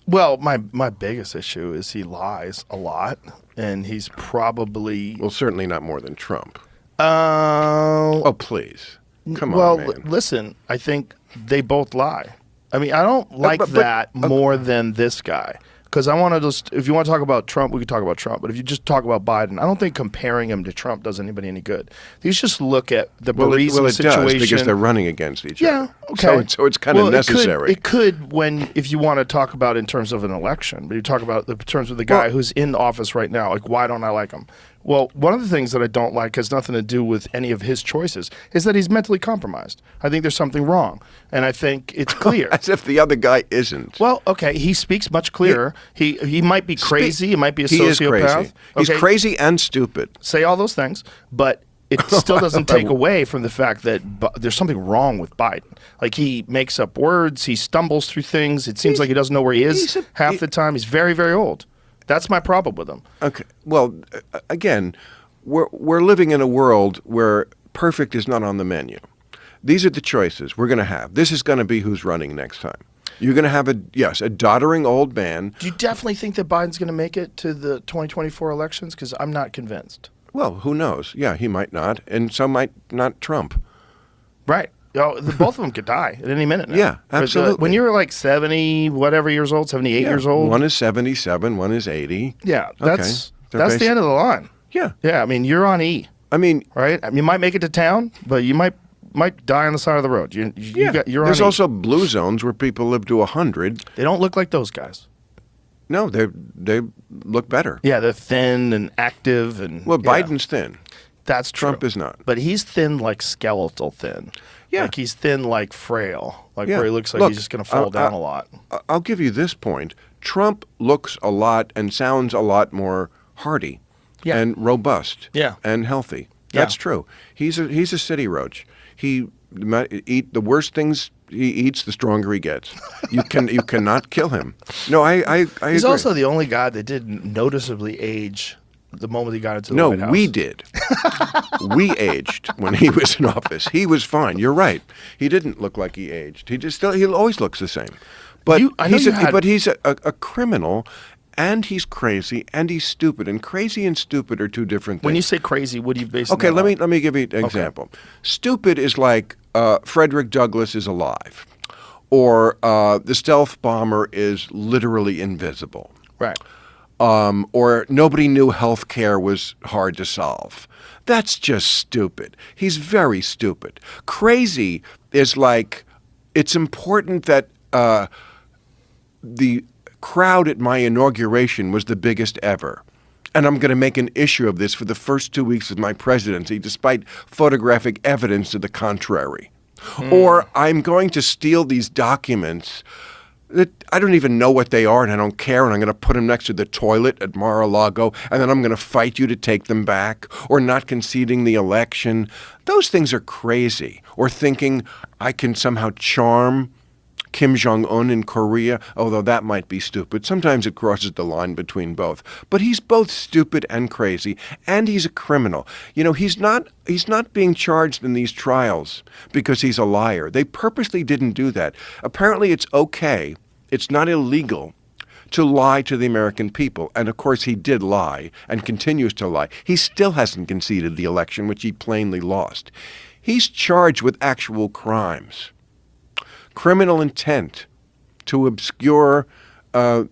Well, my biggest issue is he lies a lot, and he's probably Well, certainly not more than Trump. uh, Oh, please. Come well, on, man. listen, I think they both lie. I mean, I don't like but- that more than this guy. Because I want to just, if you want to talk about Trump, we can talk about Trump. But if you just talk about Biden, I don't think comparing him to Trump does anybody any good. You just look at the Burisma situation. Does because they're running against each other. Yeah, okay. So it's kind of necessary. It could when, if you want to talk about in terms of an election, but you talk about in terms of the guy who's in office right now, like, why don't I like him? Well, one of the things that I don't like has nothing to do with any of his choices, is that he's mentally compromised. I think there's something wrong, and I think it's clear. As if the other guy isn't. Well, okay, he speaks much clearer. He might be crazy. He might be a He is sociopath. crazy. He's Okay, crazy and stupid. say all those things, but it still doesn't take away from the fact that there's something wrong with Biden. Like, he makes up words, he stumbles through things. It seems like he doesn't know where he is half the time. He's very, very old. That's my problem with him. Okay. Well, again, we're living in a world where perfect is not on the menu. These are the choices we're going to have. This is going to be who's running next time. You're going to have a doddering old man. Do you definitely think that Biden's going to make it to the 2024 elections? Because I'm not convinced. Well, who knows? Yeah, he might not, and so might not Trump. Right. Both of them could die at any minute now. Yeah, absolutely. When you're like 70, whatever years old, 78 years old. One is 77, one is 80. Yeah, Okay. that's the end of the line. Yeah. Yeah, I mean, you're on E. I mean, right? I mean, you might make it to town, but you might die on the side of the road. You're there's on also blue zones where people live to 100. They don't look like those guys. No, they look better. Yeah, they're thin and active, and Well, Biden's thin. That's true. Trump is not. But he's thin, like skeletal thin. Yeah. Like he's thin, like frail. Like Yeah. where he looks like Look, he's just going to fall down a lot. I'll give you this point. Trump looks a lot and sounds a lot more hearty and robust and healthy. That's true. He's a city roach. He eat the worst things he eats, the stronger he gets. You cannot kill him. No, I agree. He's also the only guy that didn't noticeably age the moment he got into the White House. No, we did. We aged when he was in office. He was fine. You're right. He didn't look like he aged. He always looks the same. But he's a criminal, and he's crazy, and he's stupid. And crazy and stupid are two different things. When you say crazy, what do you base? Okay, let me give you an example. Stupid is like Frederick Douglass is alive, or the stealth bomber is literally invisible. Right. Or nobody knew health care was hard to solve. That's just stupid. He's very stupid. Crazy is like, it's important that the crowd at my inauguration was the biggest ever. And I'm going to make an issue of this for the first 2 weeks of my presidency, despite photographic evidence to the contrary. Or I'm going to steal these documents that I don't even know what they are, and I don't care, and I'm going to put them next to the toilet at Mar-a-Lago, and then I'm going to fight you to take them back, or not conceding the election. Those things are crazy. Or thinking I can somehow charm Kim Jong-un in Korea, although that might be stupid. Sometimes it crosses the line between both. But he's both stupid and crazy, and he's a criminal. You know, he's not being charged in these trials because he's a liar. They purposely didn't do that. Apparently it's okay. It's not illegal to lie to the American people. And of course he did lie and continues to lie. He still hasn't conceded the election, which he plainly lost. He's charged with actual crimes. Criminal intent to obscure, I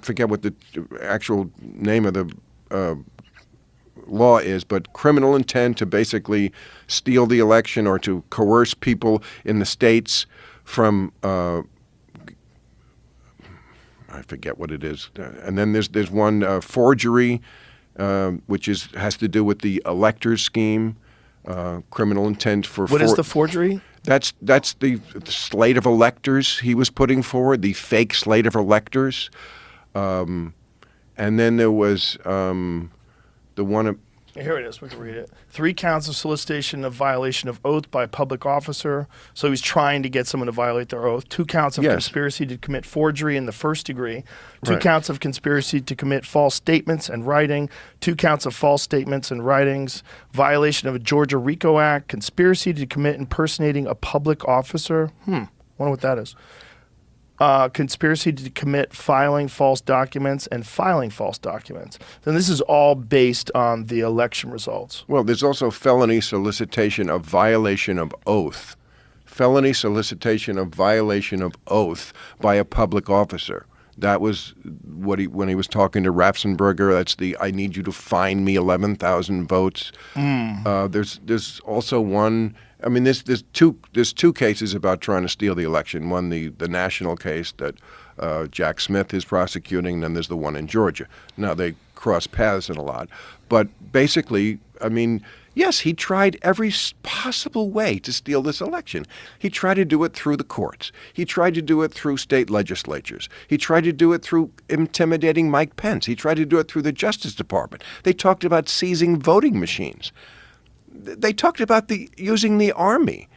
forget what the actual name of the law is, but criminal intent to basically steal the election or to coerce people in the states from, I forget what it is. And then there's one forgery, which has to do with the electors scheme, criminal intent for. What is the forgery? That's the slate of electors he was putting forward, the fake slate of electors. And then there was the one. Here it is. We can read it. 3 counts of solicitation of violation of oath by a public officer. So he's trying to get someone to violate their oath. 2 counts of conspiracy to commit forgery in the first degree. 2 counts of conspiracy to commit false statements and writing. 2 counts of false statements and writings. Violation of a Georgia RICO Act. Conspiracy to commit impersonating a public officer. Wonder what that is. conspiracy to commit filing false documents and filing false documents. Then this is all based on the election results. Well, there's also felony solicitation of violation of oath. Felony solicitation of violation of oath by a public officer. That was what when he was talking to Ratzenberger. That's the "I need you to find me 11,000 votes." There's also one. I mean, there's two cases about trying to steal the election. One, the national case that Jack Smith is prosecuting, and then there's the one in Georgia. Now they cross paths in a lot, but basically, I mean, yes, he tried every possible way to steal this election. He tried to do it through the courts. He tried to do it through state legislatures. He tried to do it through intimidating Mike Pence. He tried to do it through the Justice Department. They talked about seizing voting machines. They talked about using the army.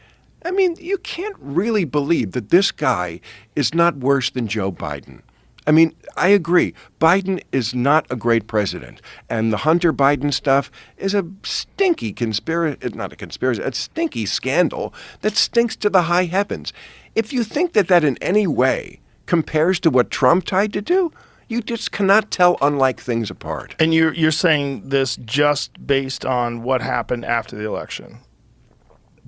I mean, you can't really believe that this guy is not worse than Joe Biden. I mean, I agree. Biden is not a great president. And the Hunter Biden stuff is a stinky not a conspiracy, a stinky scandal that stinks to the high heavens. If you think that in any way compares to what Trump tried to do, you just cannot tell unlike things apart. And you're saying this just based on what happened after the election?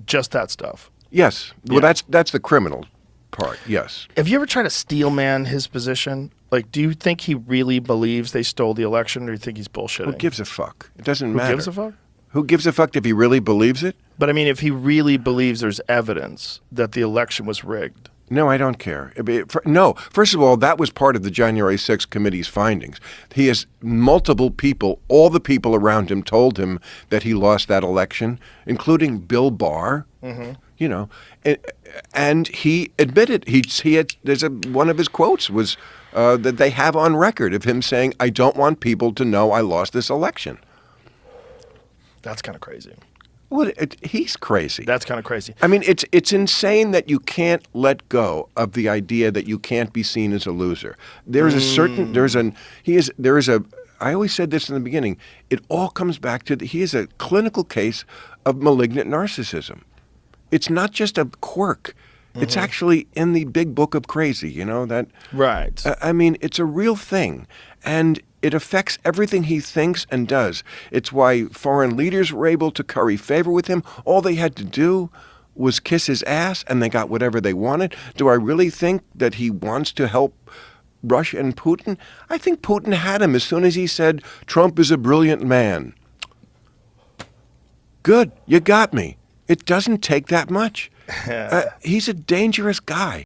Just that stuff? Yes. Well, that's the criminal part, yes. Have you ever tried to steel man his position? Like, do you think he really believes they stole the election, or do you think he's bullshitting? Who gives a fuck? It doesn't matter. Who gives a fuck? Who gives a fuck if he really believes it? But I mean, if he really believes there's evidence that the election was rigged. No, I don't care. No, first of all, that was part of the January 6th committee's findings. He has multiple people, all the people around him told him that he lost that election, including Bill Barr. Mm-hmm. You know, and he admitted one of his quotes was that they have on record of him saying, "I don't want people to know I lost this election." That's kind of crazy. Well, he's crazy. That's kind of crazy. I mean, it's insane that you can't let go of the idea that you can't be seen as a loser. There is I always said this in the beginning. It all comes back to he is a clinical case of malignant narcissism. It's not just a quirk. Mm-hmm. It's actually in the big book of crazy, you know, that. Right. I mean, it's a real thing. And it affects everything he thinks and does. It's why foreign leaders were able to curry favor with him. All they had to do was kiss his ass and they got whatever they wanted. Do I really think that he wants to help Russia and Putin? I think Putin had him as soon as he said, Trump is a brilliant man. Good, you got me. It doesn't take that much. He's a dangerous guy.